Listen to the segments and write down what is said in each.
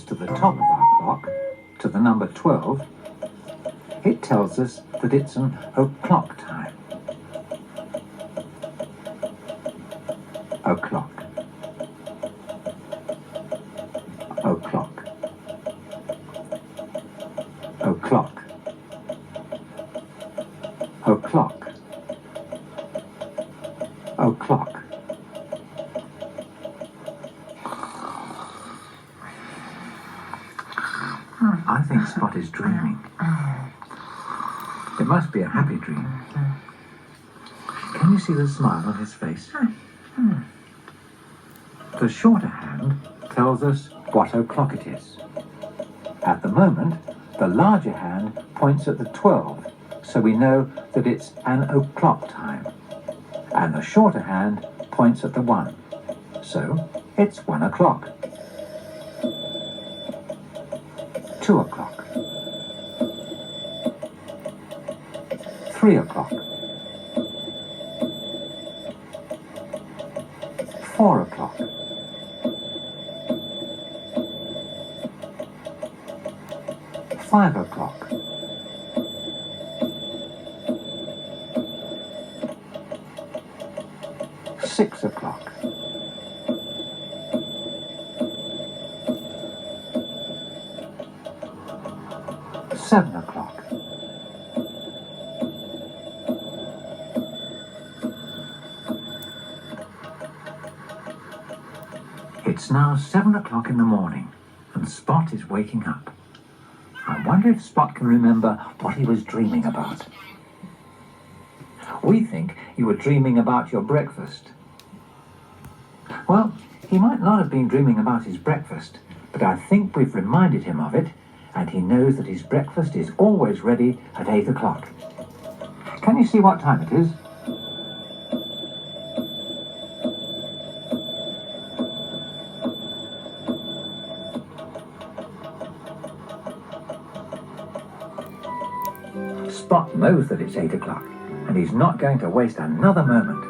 points to the top of our clock, to the number 12, it tells us that it's an o'clock time. O'clock. O'clock. O'clock. O'clock. O'clock. I think Spot is dreaming. It must be a happy dream. Can you see the smile on his face? The shorter hand tells us what o'clock it is. At the moment, the larger hand points at the 12, so we know that it's an o'clock time. And the shorter hand points at the 1, so it's 1 o'clock. 2 o'clock. 3 o'clock. 4 o'clock. 5 o'clock. 6 o'clock. 7 o'clock. 'It's now 7 o'clock in the morning, and Spot is waking up. I wonder if Spot can remember what he was dreaming about. We think you were dreaming about your breakfast. Well, he might not have been dreaming about his breakfast, but I think we've reminded him of it, and he knows that his breakfast is always ready at 8 o'clock. Can you see what time it is? Spot knows that it's 8 o'clock, and he's not going to waste another moment.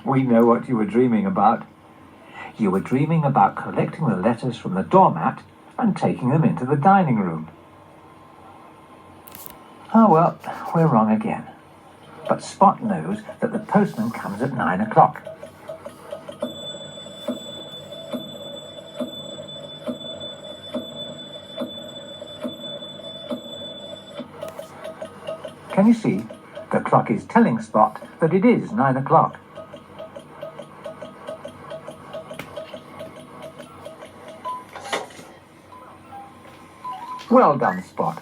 We know what you were dreaming about. You were dreaming about collecting the letters from the doormat and taking them into the dining room. Oh well, we're wrong again. But Spot knows that the postman comes at 9 o'clock. Can you see? The clock is telling Spot that it is 9 o'clock. Well done, Spot.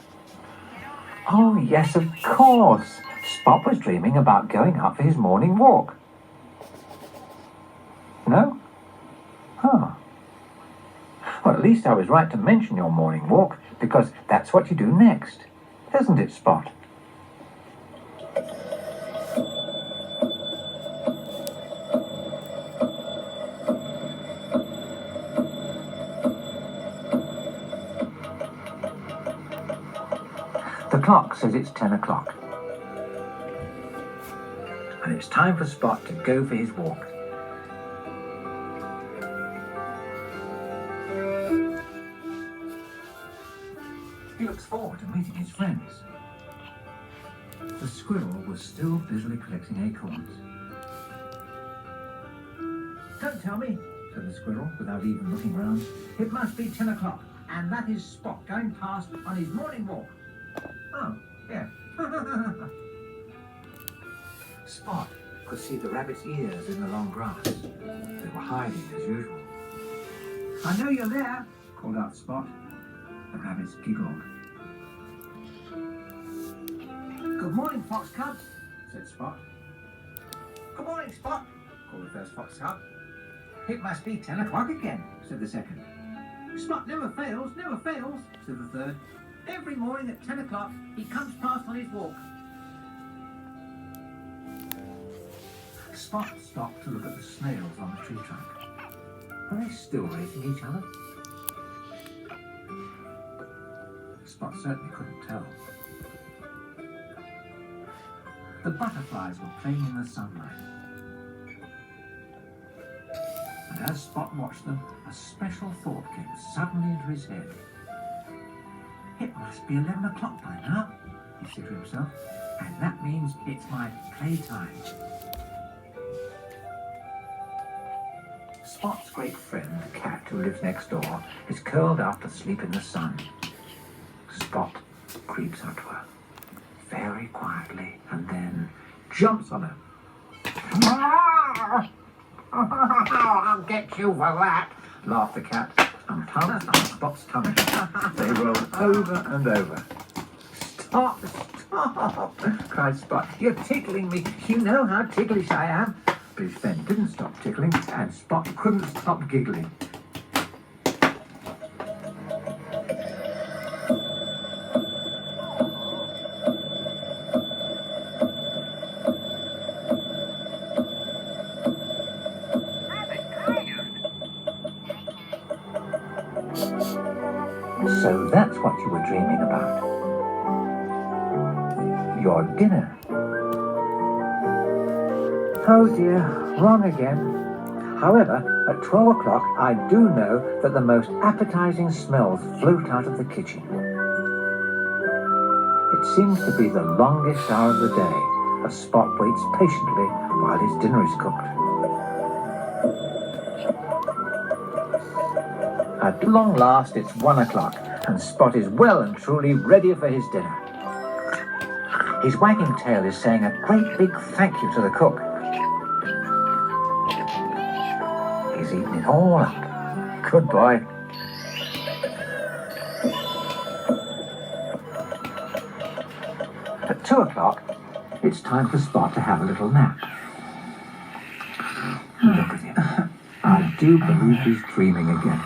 Oh, yes, of course. Spot was dreaming about going out for his morning walk. No? Oh. Well, at least I was right to mention your morning walk, because that's what you do next. Isn't it, Spot? The clock says it's 10 o'clock. And it's time for Spot to go for his walk. He looks forward to meeting his friends. The squirrel was still busily collecting acorns. Don't tell me, said the squirrel without even looking round. It must be 10 o'clock, and that is Spot going past on his morning walk. Oh, yeah. Spot could see the rabbit's ears in the long grass. They were hiding as usual. I know you're there, called out Spot. The rabbits giggled. Good morning, fox cub, said Spot. Good morning, Spot, called the first fox cub. It must be 10 o'clock again, said the second. Spot never fails, said the third. Every morning at 10 o'clock, he comes past on his walk. Spot stopped to look at the snails on the tree trunk. Are they still racing each other? Spot certainly couldn't tell. The butterflies were playing in the sunlight. And as Spot watched them, a special thought came suddenly into his head. It must be 11 o'clock by now, he said to himself, and that means it's my playtime. Spot's great friend, the cat who lives next door, is curled up asleep in the sun. Spot creeps up to her, very quietly, and then jumps on her. I'll get you for that, laughed the cat, and pounced on Spot's tummy. They rolled over and over. Stop, stop, cried Spot. You're tickling me. You know how ticklish I am. But his friend didn't stop tickling, and Spot couldn't stop giggling. So that's what you were dreaming about. Your dinner. Oh dear, wrong again. However, at 12 o'clock, I do know that the most appetizing smells float out of the kitchen. It seems to be the longest hour of the day, as Spot waits patiently while his dinner is cooked. At long last, it's 1 o'clock, and Spot is well and truly ready for his dinner. His wagging tail is saying a great big thank you to the cook. He's eaten it all up. Good boy. At 2 o'clock, it's time for Spot to have a little nap. Look at him. I do believe he's dreaming again.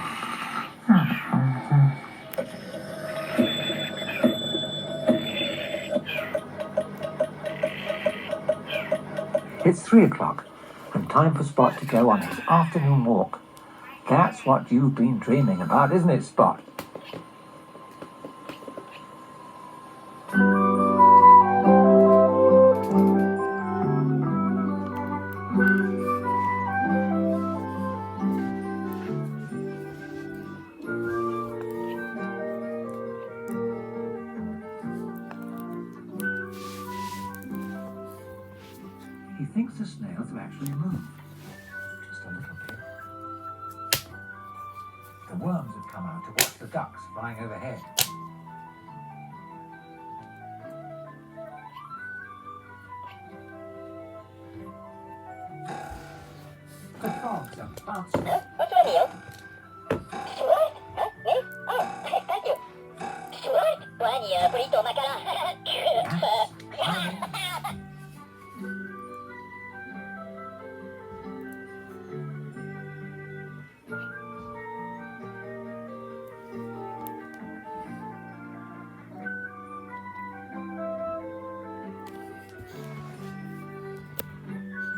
It's 3 o'clock, and time for Spot to go on his afternoon walk. That's what you've been dreaming about, isn't it, Spot? He thinks the snails have actually moved. Just a little bit. The worms have come out to watch the ducks flying overhead. The frogs are bouncing. What's wrong, Neil? What? Huh? Me? Oh, thank you. What? Why, burrito, macaron.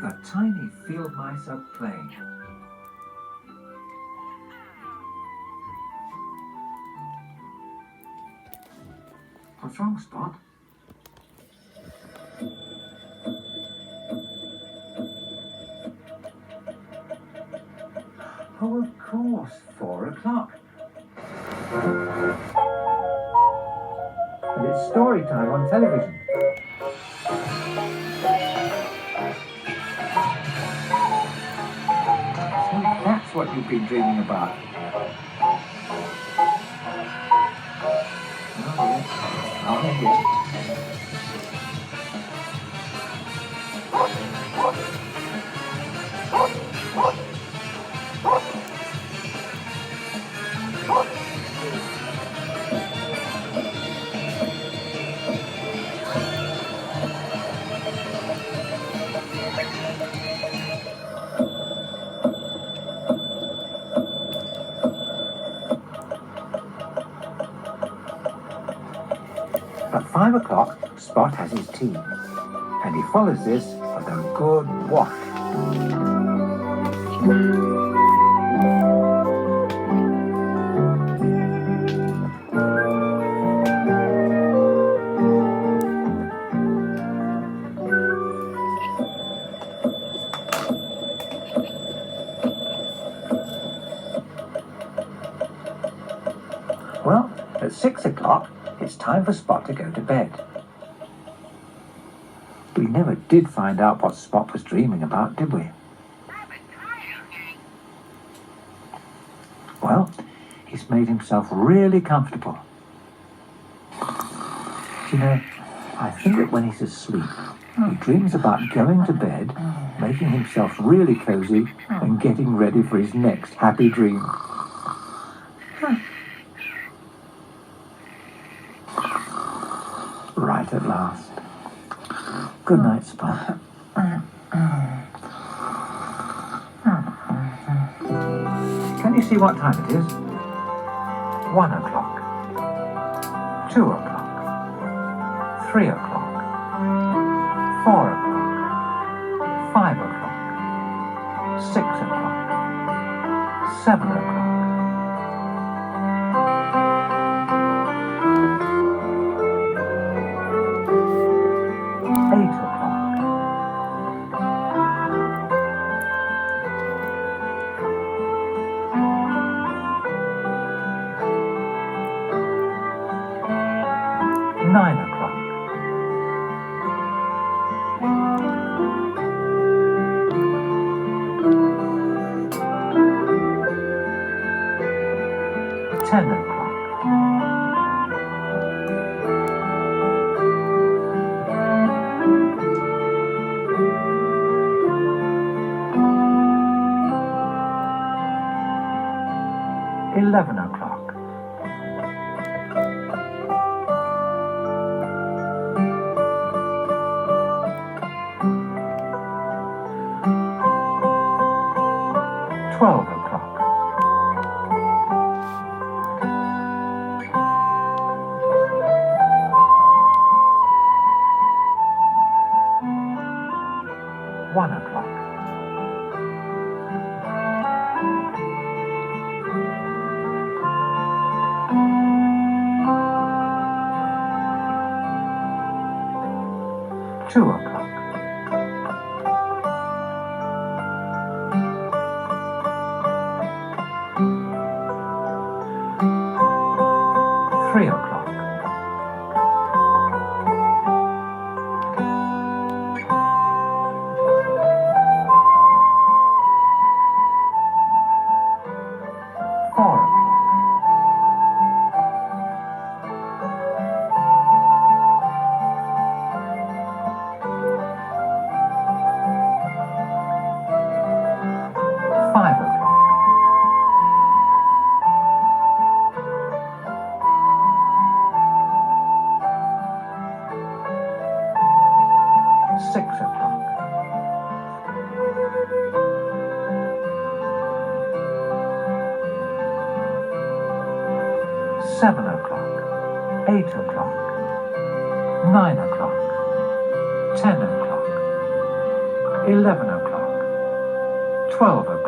The tiny field mice are playing. What's wrong, Spot? Oh, of course, 4 o'clock. And it's story time on television. That's what you've been dreaming about. Oh, yes. At 5 o'clock, Spot has his tea, and he follows this with a good wash. Well, at 6 o'clock, it's time for Spot to go to bed. We never did find out what Spot was dreaming about, did we? Well, he's made himself really comfortable. You know, I think that when he's asleep, he dreams about going to bed, making himself really cozy, and getting ready for his next happy dream. Right at last. Good night, Spot. Can you see what time it is? 1 o'clock. 2 o'clock. 3 o'clock. 4 o'clock. 5 o'clock. 6 o'clock. 7 o'clock. 8 o'clock. 9 o'clock. 10 o'clock. 11 o'clock. 12 o'clock. 1 o'clock. 2 o'clock. 3 o'clock. 4 o'clock. 5 o'clock. 6 o'clock. 7 o'clock. 8 o'clock. 9 o'clock. 10 o'clock. 11 o'clock. 12 o'clock.